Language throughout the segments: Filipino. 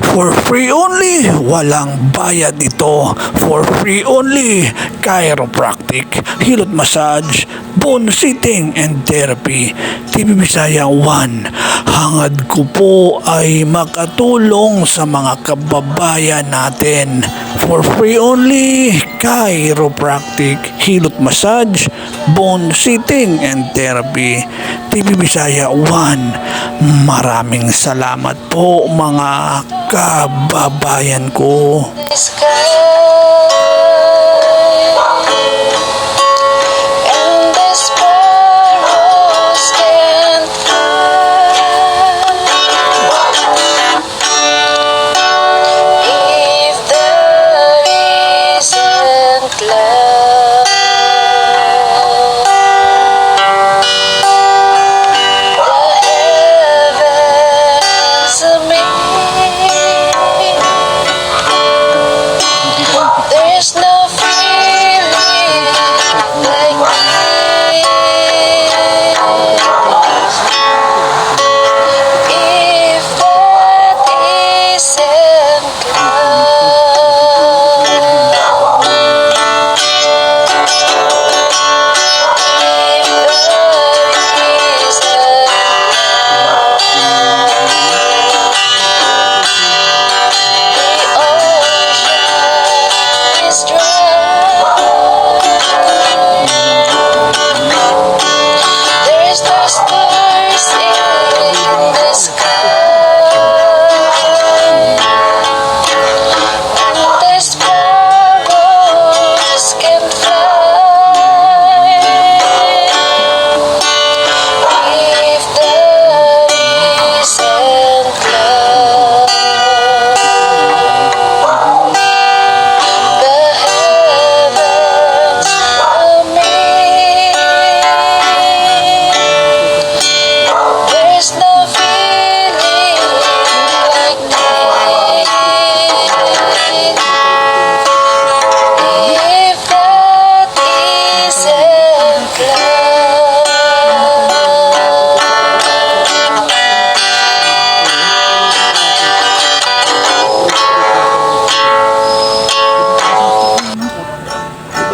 For free only, walang bayad ito. For free only, chiropractic, hilot massage, bone sitting and therapy. TV Bisaya1, hangad ko po ay makatulong sa mga kababayan natin. For free only, chiropractic, hilot massage, bone sitting and therapy. TV Bisaya1, maraming salamat po mga kababayan ko.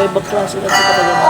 Iba-ibang klase lang sa talaga.